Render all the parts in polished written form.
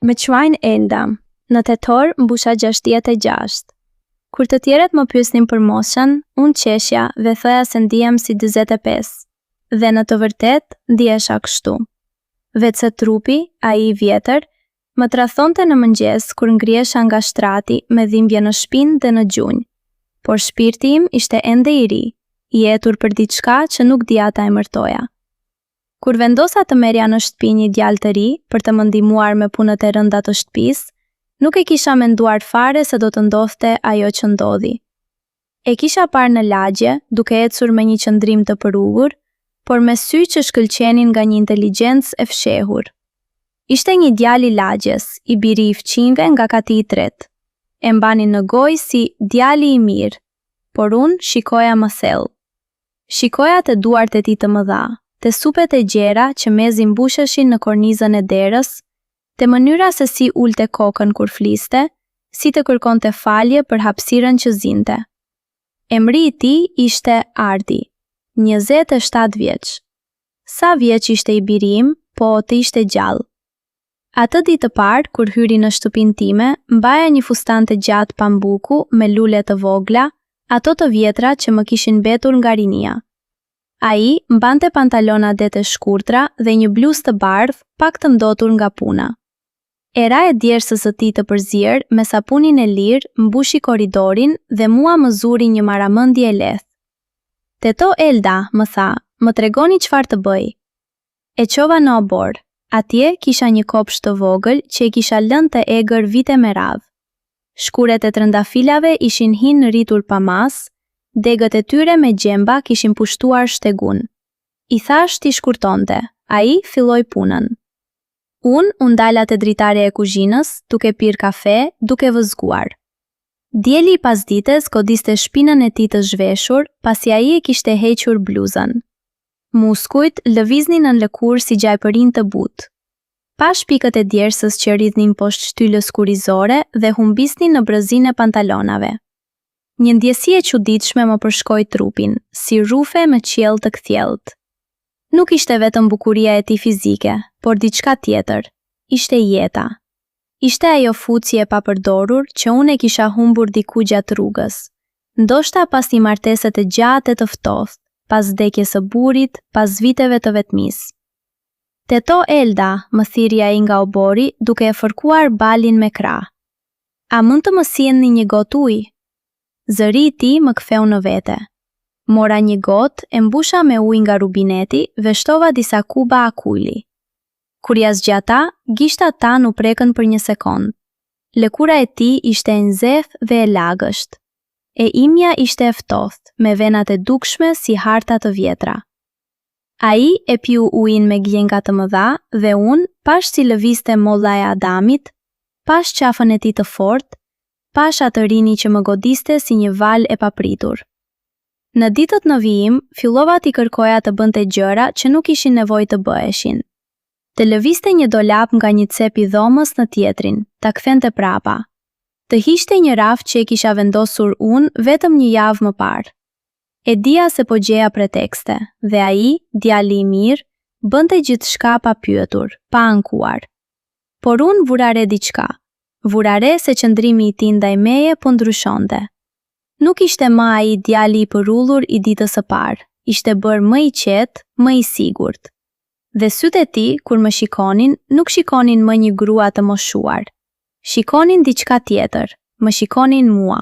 Me quajnë Elda, në tetor mbusha 66. Kur të tjerët më pyesnin për moshën, unë qeshja dhe thoja se ndihem si 45, dhe në të vërtet ndihesha kështu. Vetë se trupi, ai i vjetër, më tradhonte në mëngjes kur ngrihesha nga shtrati me dhimbje në shpinë dhe në gjunjë, por shpirti im ishte ende i ri, i etur për diçka që nuk dija ta emërtoja. Kur vendosa të merja në shtëpi një djalë të ri për të më ndihmuar me punët e rënda të shtëpisë, nuk e kisha menduar fare se do të ndodhte ajo që ndodhi. E kisha parë në lagje, duke ecur me një qëndrim të përugur, por me sy që shkëlqenin nga një inteligjencë e fshehur. Ishte një djalë i lagjes, i biri i fqinjve nga kati i tretë. E mbanin në gojë si djali i mirë, por unë shikoja më thellë. Shikoja të duart e tij të mëdha, të supet e gjera që mezi mbusheshin në kornizën e derës, të mënyra se si ulte kokën kur fliste, si të kërkonte falje për hapësirën që zinte. Emri i tij ishte Ardi, 27 vjeç. Sa vjeç ishte i biri im, po të ishte gjallë. Atë ditë të parë, kur hyri në shtëpinë time, mbaja një fustan të gjatë pambuku me lule të vogla, ato të vjetra që më kishin mbetur nga rinia. Ai mbante pantalona dete shkurtra dhe një bluzë të bardhë, pak të ndotur nga puna. Era e djersës së tij të përzier me sapunin e lirë mbushi korridorin dhe mua më zuri një maramendje e lehtë. "Teto Elda", më tha, "më tregoni çfarë të bëj." E çova në obor. Atje kisha një kopsh të vogël që e kisha lënë të egër vite me radhë. Shkuret e trëndafilave ishin hinë rritur pa mas, degët e tyre me gjemba kishin pushtuar shtegun. I thash t'i shkurtonte, ai filloi punën. Unë u ndala te dritare e kuzhinës, duke pirë kafe, duke vëzguar. Dieli i pasdites godiste shpinën e tij të zhveshur, pasi ai e kishte hequr bluzën. Muskujt lëviznin në lëkurë si gjajpërinë të butë. Pa shpikët e djersës që rridhnin poshtë shtyllës kurizore dhe humbisnin në brëzinë e pantalonave. Një ndjesi e çuditshme më përshkoi trupin, si rufe me qiell të kthjellët. Nuk ishte vetëm bukuria e tij fizike, por diçka tjetër. Ishte jeta. Ishte ajo fuqi e papërdorur që unë e kisha humbur diku gjatë rrugës. Ndoshta pas një martese të gjatë e të ftohtë, pas vdekjes së burrit, pas viteve të vetmisë. "Teto Elda", më thiri ai nga obori, duke e fërkuar balin me krah. "A mund të më sjellni një gotë ujë?" Zëri i tij më ktheu në vete. Mora një gotë, e mbusha me ujë nga rubineti dhe shtova disa kuba akujli. Kur ja zgjata, gishtat tan u prekën për një sekond. Lëkura e tij ishte e nxehtë dhe e lagësht. E imja ishte e ftohtë, me venat e dukshme si harta të vjetra. Ai e piu ujin me gjenga të mëdha dhe unë, pash si lëvizte molla e Adamit, pash qafën e tij të fortë, pash atë rini që më godiste si një val e papritur. Në ditët në vijim, fillova t'i kërkoja të bënte gjëra që nuk ishin nevojë të bëheshin. Të lëvizte një dolap nga një cep i dhomës në tjetrin, ta kthente prapa. Të hiqte një rafë që e kisha vendosur unë vetëm një javë më parë. E dija se po gjeja pretekste, dhe ai, djali i mirë, bënte gjithçka pa pyetur, pa ankuar. Por unë vurare diçka. Vurare se qëndrimi i tij ndaj meje po ndryshonte. Nuk ishte më ai djali i përullur i ditës së parë, ishte bërë më i qetë, më i sigurt. Dhe sytë e tij, kur më shikonin, nuk shikonin më një grua të moshuar. Shikonin diçka tjetër, më shikonin mua.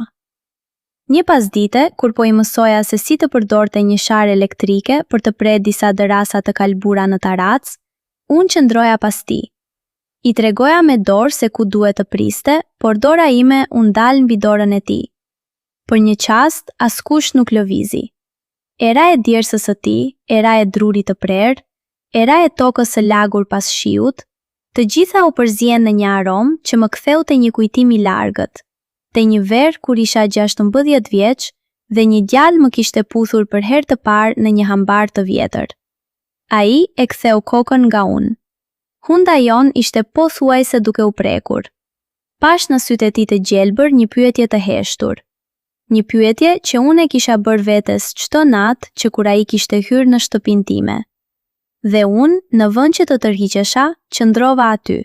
Një pasdite, kur po i mësoja se si të përdorte një sharë elektrike për të prerë disa dërasa të kalbura në tarac, unë qëndroja pas tij. I tregoja me dorë se ku duhet të priste, por dora ime u ndal mbi dorën e tij. Për një qast, askush nuk lëvizi. Era e djersës së tij, era e drurit të prerë, era e tokës së lagur pas shiut, të gjitha u përzien në një aromë që më ktheu te një kujtim i largët, te një verë kur isha 16 vjeç dhe një djalë më kishte puthur për herë të parë në një hambar të vjetër. Ai e ktheu kokën nga unë. Hunda jon ishte pothuajse duke u prekur. Pash në sytë e tij të gjelbër një pyetje të heshtur. Një pyetje që unë e kisha bërë vetes çdo natë që kur ai kishte hyrë në shtëpinë time. Dhe unë, në vend që të tërhiqesha, qëndrova aty.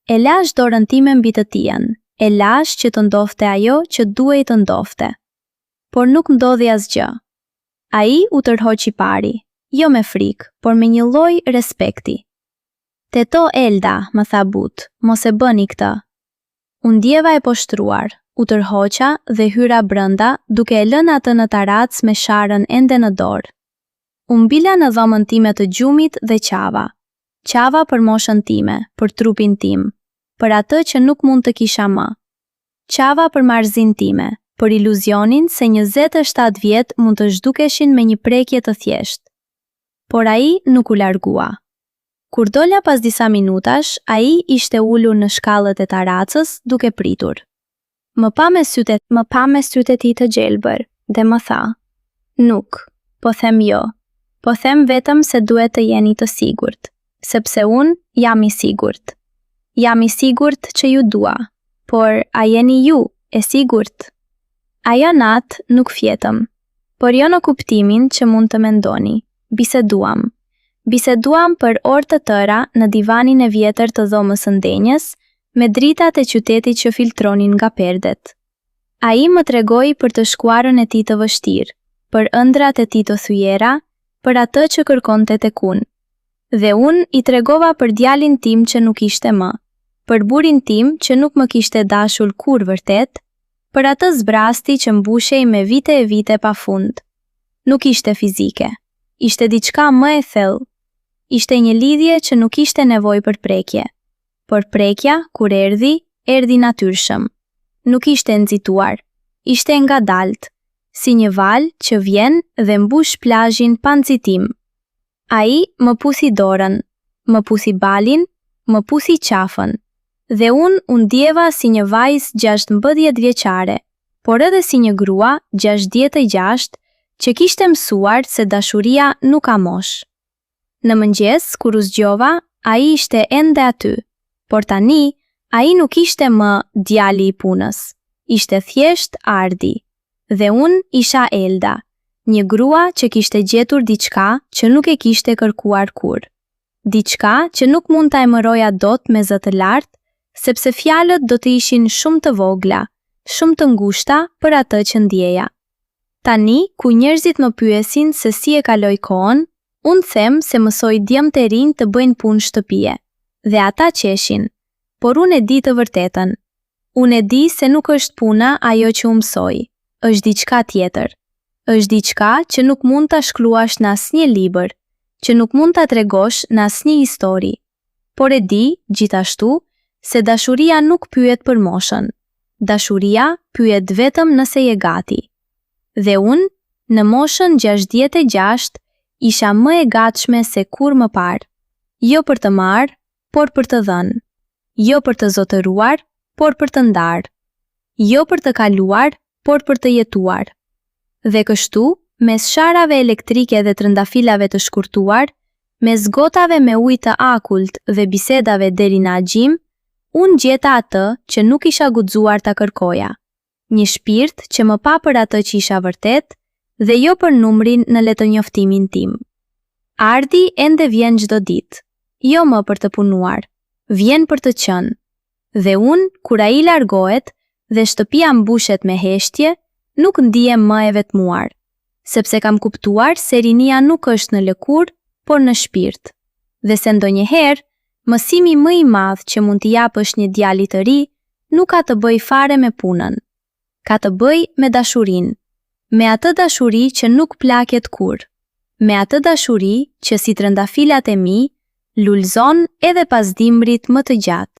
E lash dorën time mbi të tijën, e lash që të ndofte ajo që duhej të ndofte. Por nuk ndodhi asgjë. Ai u tërhoqi pari, jo me frikë, por me një lloj respekti. Teto Elda, më tha but, mos e bëni këtë. Unë ndjeva e poshtruar, u tërhoqa dhe hyra brenda duke e lënë atë në tarac me sharën ende në dorë. Unë mbila në dhomën time të gjumit dhe qava. Qava për moshën time, për trupin tim, për atë që nuk mund të kisha më. Qava për marrëzin time, për iluzionin se 27 vjet mund të zhdukeshin me një prekje të thjesht. Por ai nuk u largua. Kur dola pas disa minutash, ai ishte ulur në shkallët e taracës duke pritur. Më pa me sytë e tij të gjelbër dhe më tha: "Nuk, po them jo. Po them vetëm se duhet të jeni të sigurt, sepse unë jam i sigurt. Jam i sigurt që ju dua, por a jeni ju e sigurt?" Ajo natë nuk fjetëm, por jo në kuptimin që mund të mendoni. Biseduam. Biseduam për orë të tëra në divanin e vjetër të dhomës së ndenjës, me dritat e qytetit që filtronin nga perdet. Ai më tregoi për të shkuarën e tij të vështirë, për ëndrat e tij të thyera, për atë që kërkonte tek unë. Dhe unë i tregova për djalin tim që nuk ishte më, për burin tim që nuk më kishte dashur kur vërtet, për atë zbrasti që mbushej me vite e vite pa fund. Nuk ishte fizike, ishte diçka më e thellë. Ishte një lidhje që nuk ishte nevojë për prekje. Por prekja, kur erdhi natyrshëm. Nuk ishte nxituar, ishte ngadalt, si një val që vjen dhe mbush plazhin pa nxitim. Ai më pusi dorën, më pusi balin, më pusi qafën, dhe unë u ndjeva si një vajzë 16 vjeçare, por edhe si një grua 66 që kishte mësuar se dashuria nuk ka moshë. Në mëngjes, kur u zgjova, ai ishte ende aty, por tani, ai nuk ishte më djali i punës, ishte thjesht Ardi, dhe unë isha Elda, një grua që kishte gjetur diçka që nuk e kishte kërkuar kur. Diçka që nuk mund ta emëroja dot me zë të lartë, sepse fjalët do të ishin shumë të vogla, shumë të ngushta për atë që ndjeja. Tani, ku njerëzit më pyesin se si e kaloj kohën, unë them se mësoj djemtë e rinj të bëjnë punë shtëpie, dhe ata qeshin, por unë e di të vërtetën. Unë e di se nuk është puna ajo që u mësoj, është diçka tjetër. Është diçka që nuk mund ta shkruash në asnjë libër, që nuk mund ta tregosh në asnjë histori. Por e di, gjithashtu, se dashuria nuk pyet për moshën. Dashuria pyet vetëm nëse je gati. Dhe unë, në moshën 66, isha më e gatshme se kur më parë. Jo për të marrë, por për të dhënë. Jo për të zotëruar, por për të ndarë. Jo për të kaluar, por për të jetuar. Dhe kështu, mes sharave elektrike dhe trëndafilave të shkurtuar, mes gotave me ujë të akullt dhe bisedave deri në axhim, unë gjeta atë që nuk isha guxuar ta kërkoja. Një shpirt që më pa për atë që isha vërtet, dhe jo për numrin në letërnjoftimin tim. Ardi ende vjen çdo ditë, jo më për të punuar, vjen për të qenë. Dhe unë, kur ai largohet dhe shtëpia mbushet me heshtje, nuk ndihem më e vetmuar, sepse kam kuptuar se rinia nuk është në lëkurë, por në shpirt. Dhe se ndonjëherë, mësimi më i madh që mund t'i japësh një djali të ri, nuk ka të bëjë fare me punën. Ka të bëjë me dashurinë, me atë dashuri që nuk plaket kur, me atë dashuri që si trëndafilat e mi, lulzon edhe pas dimrit më të gjatë.